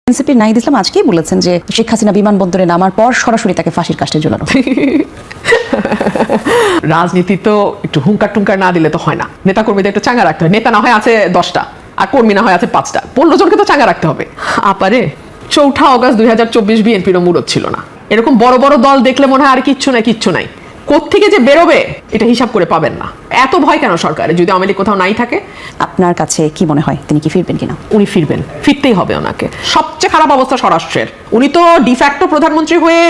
এনসিপির নাহিদ ইসলাম আজকেই বলেছেন যে শেখ হাসিনা বিমানবন্দরে নামার পর সরাসরি তাকে ফাঁসির কাস্টে ঝোলানো। রাজনীতি তো একটু হুঙ্কার টুঙ্কার না দিলে তো হয় না, নেতা কর্মীদের একটু চাঙ্গা রাখতে হয়। নেতা না হয় আছে 10টা আর কর্মী না হয় আছে 5টা, 15 জনকে তো চাঙ্গা রাখতে হবে। আপারে 4 অগস্ট 2024 বিএনপিরও মুরত ছিল না। এরকম বড় বড় দল দেখলে মনে হয় আর কিচ্ছু নাই। কোত্থেকে যে বেরোবে এটা হিসাব করে পাবেন না। এত ভয় কেন সরকারে? যদি আওয়ামী লীগ কোথাও নাই থাকে, আপনার কাছে কি মনে হয় তিনি কি ফিরবেন কিনা? উনি ফিরবেন, ফিরতেই হবে ওনাকে। সবচেয়ে খারাপ অবস্থা স্বরাষ্ট্রের। উনি তো ডিফ্যাক্টো প্রধানমন্ত্রী হয়ে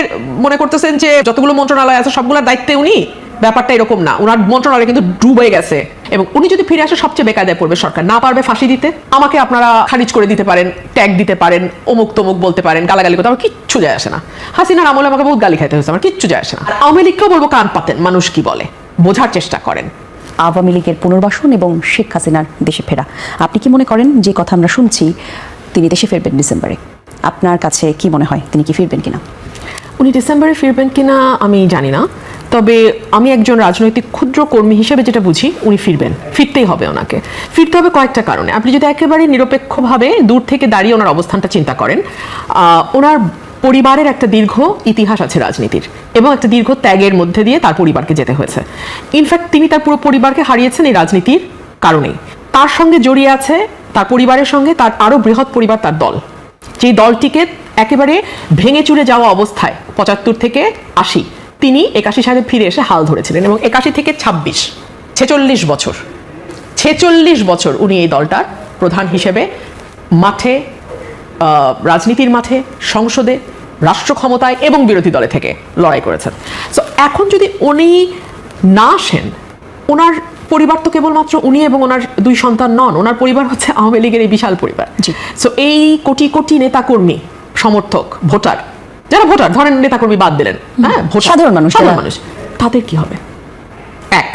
মনে করতেছেন যে যতগুলো মন্ত্রণালয় আছে সবগুলোর দায়িত্বে উনি। ব্যাপারটা এরকম না, ওনার মন্ত্রণালয় কিন্তু ডুবে গেছে। এবং উনি যদি ফিরে আসে সবচেয়ে বেকায়দায় পড়বে সরকার। না পারবে ফাঁসি দিতে, আমাকে আপনারা খারিজ করে দিতে পারেন, ট্যাগ দিতে পারেন, অমুক তমুক বলতে পারেন, গালাগালি করতে, আমার কিচ্ছু যায় আসে না। হাসিনার আমলে আমাকে বহুত গালি খাইতে হয়েছে, আমার কিচ্ছু যায় আসে না। আর আওয়ামী লীগকেও বলবো কান পাতেন, মানুষ কি বলে বোঝার চেষ্টা করেন। আওয়ামী লীগের পুনর্বাসন এবং শেখ হাসিনার দেশে ফেরা, আপনি কি মনে করেন যে কথা আমরা শুনছি তিনি দেশে ফিরবেন ডিসেম্বরে? আপনার কাছে কি মনে হয় তিনি কি ফিরবেন কিনা? উনি ডিসেম্বরে ফিরবেন কিনা আমি জানি না, তবে আমি একজন রাজনৈতিক ক্ষুদ্র কর্মী হিসেবে যেটা বুঝি উনি ফিরবেন, ফিরতেই হবে ওনাকে। ফিরতে হবে কয়েকটা কারণে। আপনি যদি একেবারে নিরপেক্ষভাবে দূর থেকে দাঁড়িয়ে ওনার অবস্থানটা চিন্তা করেন, ওনার পরিবারের একটা দীর্ঘ ইতিহাস আছে রাজনীতির, এবং একটা দীর্ঘ ত্যাগের মধ্যে দিয়ে তার পরিবারকে যেতে হয়েছে। ইনফ্যাক্ট তিনি তার পুরো পরিবারকে হারিয়েছেন এই রাজনীতির কারণেই। তার সঙ্গে জড়িয়ে আছে তার পরিবারের সঙ্গে তার আরো বৃহৎ পরিবার, তার দল, যেই দলটিকে একেবারে ভেঙে চুরে যাওয়া অবস্থায় 75 থেকে 80 তিনি 81 সালে ফিরে এসে হাল ধরেছিলেন। এবং 81 থেকে 26 ছেচল্লিশ বছর উনি এই দলটার প্রধান হিসেবে মাঠে, রাজনীতির মাঠে, সংসদে, রাষ্ট্র ক্ষমতায় এবং বিরোধী দলে থেকে লড়াই করেছেন। সো এখন যদি উনি না আসেন, ওনার পরিবার তো কেবলমাত্র উনি এবং ওনার 2 সন্তান নন, ওনার পরিবার হচ্ছে আওয়ামী লীগের এই বিশাল পরিবার। সো এই কোটি কোটি নেতাকর্মী, সমর্থক, ভোটার, যারা ভোটার ধরেন নেতাকর্মী বাদ দিলেন, হ্যাঁ, সাধারণ মানুষ, তাদের কি হবে? 1,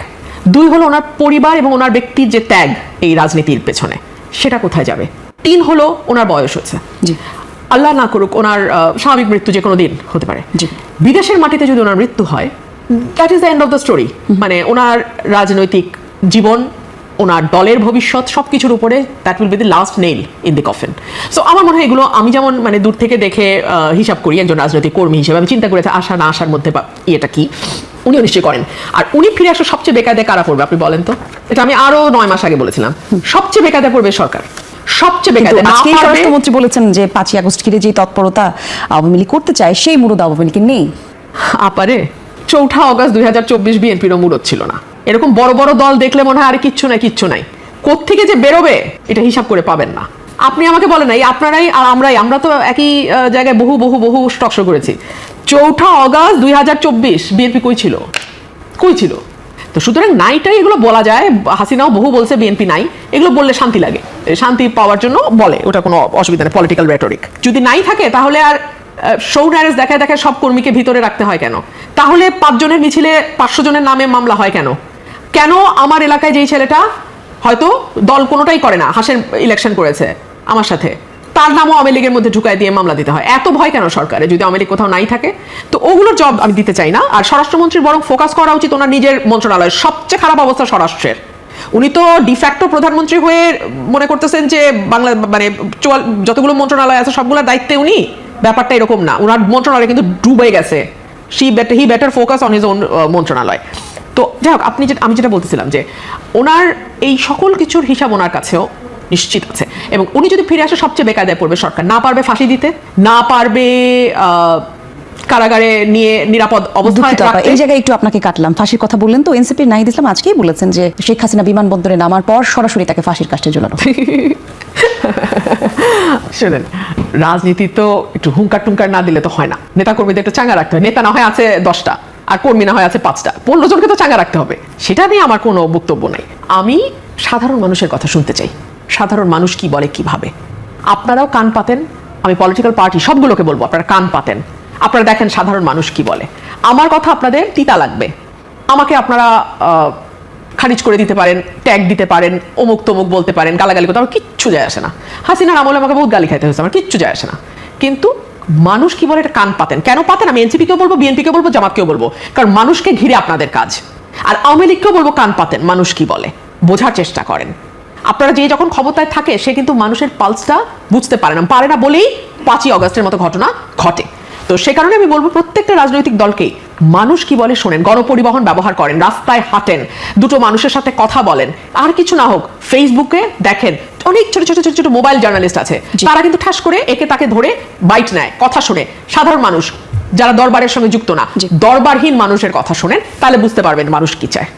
2 হলো ওনার পরিবার এবং ওনার ব্যক্তির যে ত্যাগ এই রাজনীতির পেছনে, সেটা কোথায় যাবে? 3 হলো ওনার বয়স হচ্ছে, আল্লাহ না করুক ওনার স্বাভাবিক মৃত্যু যে কোনো দিন হতে পারে। বিদেশের মাটিতে যদি ওনার মৃত্যু হয়, that is the end of the story. মানে ওনার রাজনৈতিক জীবন, ওনার দলের ভবিষ্যৎ, সবকিছুর উপরে that will be the last nail in the coffin. So আমার মনে হয় এগুলো আমি যেমন মানে দূর থেকে দেখে হিসাব করি একজন রাজনৈতিক কর্মী হিসেবে, আমি চিন্তা করেছি আসা না আসার মধ্যে ইয়েটা কি, উনিও নিশ্চয়ই করেন। আর উনি ফিরে আসলে সবচেয়ে বেকায়দায় কারা পড়বে আপনি বলেন তো? এটা আমি আরো 9 মাস আগে বলেছিলাম, সবচেয়ে বেকায়দায় পড়বে সরকার। সবচেয়ে বেকায়দায়। আজকে স্বরাষ্ট্রমন্ত্রী বলেছেন যে 5 আগস্ট ঘিরে যে তৎপরতা আওয়ামী লীগ করতে চায় সেই মুরদ আওয়ামী লীগের নেই। আপারে 4 অগস্ট 2024 বিএনপিরও মুরত ছিল না। এরকম বড় বড় দল দেখলে মনে হয় আর কিচ্ছু নাই। কোত্থেকে যে বেরোবে এটা হিসাব করে পাবেন না। আপনি আমাকে বলেন না, আপনারাই আর আমরা তো একই জায়গায় বহু স্টক শো করেছি। 4 অগস্ট 2024 বিএনপি কই ছিল? তো সুতরাং নাইটাই এগুলো বলা যায়। হাসিনাও বহু বলছে বিএনপি নাই, এগুলো বললে শান্তি লাগে, শান্তি পাওয়ার জন্য বলে, ওটা কোনো অসুবিধা নেই, পলিটিক্যাল রেটরিক। যদি নাই থাকে তাহলে আর শো ন্যারেজ দেখায় সব কর্মীকে ভিতরে রাখতে হয় কেন? তাহলে 5 জনের মিছিলে 500 জনের নামে মামলা হয় কেন? কেন আমার এলাকায় যেই ছেলেটা হয়তো দল কোনোটাই করে না, হাসের ইলেকশন করেছে আমার সাথে, তার নামও আওয়ামী লীগের মধ্যে ঢুকায় দিয়ে মামলা দিতে হয়? এত ভয় কেন সরকারে যদি আওয়ামী লীগ কোথাও নাই থাকে? তো ওগুলোর জব আমি দিতে চাই না। আর স্বরাষ্ট্রমন্ত্রীর বরং ফোকাস করা উচিত ওনার নিজের মন্ত্রণালয়। সবচেয়ে খারাপ অবস্থা স্বরাষ্ট্রের। উনি তো ডিফ্যাক্টো প্রধানমন্ত্রী হয়ে মনে করতেছেন যে বাংলা মানে যতগুলো মন্ত্রণালয় আছে সবগুলোর দায়িত্বে উনি। ব্যাপারটা এরকম না, ওনার মন্ত্রণালয় কিন্তু ডুবে গেছে। He better focus on his own মন্ত্রণালয়। তো যাই হোক, আমি যেটা বলতেছিলাম যে ওনার এই সকল কিছুর হিসাব ওনার কাছেও নিশ্চিত আছে। এবং উনি যদি ফিরে আসে সবচেয়ে বেকায়দায় পড়বে সরকার। না পারবে ফাঁসি দিতে, না পারবে কারাগারে নিয়ে নিরাপদ অবস্থায় রাখতে। এই জায়গায় একটু আপনাকে কাটলাম, ফাঁসির কথা বললেন তো। এনসিপির নাহিদ ইসলাম আজকেই বলেছেন যে শেখ হাসিনা বিমানবন্দরে নামার পর সরাসরি তাকে ফাঁসির কাস্টে ঝোলানো। শুনেন, রাজনীতি তো একটু হুঙ্কার টুঙ্কার না দিলে তো হয় না। নেতা কর্মীদের একটু চাঙ্গা রাখতে হয়। নেতা না হয় আছে 10টা আর কর্মী না হয় আছে 5টা, 15 জনকে তো চাঙ্গা রাখতে হবে। সেটা নিয়ে আমার কোনো বক্তব্য নাই। আমি সাধারণ মানুষের কথা শুনতে চাই, সাধারণ মানুষ কি বলে, কি ভাবে। আপনারাও কান পাতেন, আমি পলিটিক্যাল পার্টি সবগুলোকে বলবো আপনারা কান পাতেন, আপনারা দেখেন সাধারণ মানুষ কি বলে। আমার কথা আপনাদের তিতা লাগবে, আমাকে আপনারা খারিজ করে দিতে পারেন, ট্যাগ দিতে পারেন, অমুক তমুক বলতে পারেন, গালাগালি করতে, আমার কিচ্ছু যায় আসে না। হাসিনার আমলে আমাকে বহুত গালি খাইতে হয়েছে, আমার কিচ্ছু যায় আসে না। কিন্তু মানুষ কি বলে এটা কান পাতেন। কেন পাতেন? আমি এনসিপিকেও বলবো, বিএনপিকেও বলবো, জামাতকেও বলবো, কারণ মানুষকে ঘিরে আপনাদের কাজ। আর আওয়ামী লীগকেও বলবো কান পাতেন, মানুষ কি বলে বোঝার চেষ্টা করেন। আপনারা যে যখন ক্ষমতায় থাকে সে কিন্তু মানুষের পালসটা বুঝতে পারে না বলেই 5ই অগস্টের মতো ঘটনা ঘটে। তো সে কারণে আমি বলবো প্রত্যেকটা রাজনৈতিক দলকেই মানুষ কি বলে শোনেন, গণপরিবহন ব্যবহার করেন, রাস্তায় হাঁটেন, দুটো মানুষের সাথে কথা বলেন, আর কিছু না হোক ফেসবুকে দেখেন অনেক ছোট ছোট ছোট ছোট মোবাইল জার্নালিস্ট আছে, তারা কিন্তু ঠাস করে একে তাকে ধরে বাইট নেয়, কথা শুনে। সাধারণ মানুষ যারা দরবারের সঙ্গে যুক্ত না, দরবারহীন মানুষের কথা শোনেন, তাহলে বুঝতে পারবেন মানুষ কি চায়।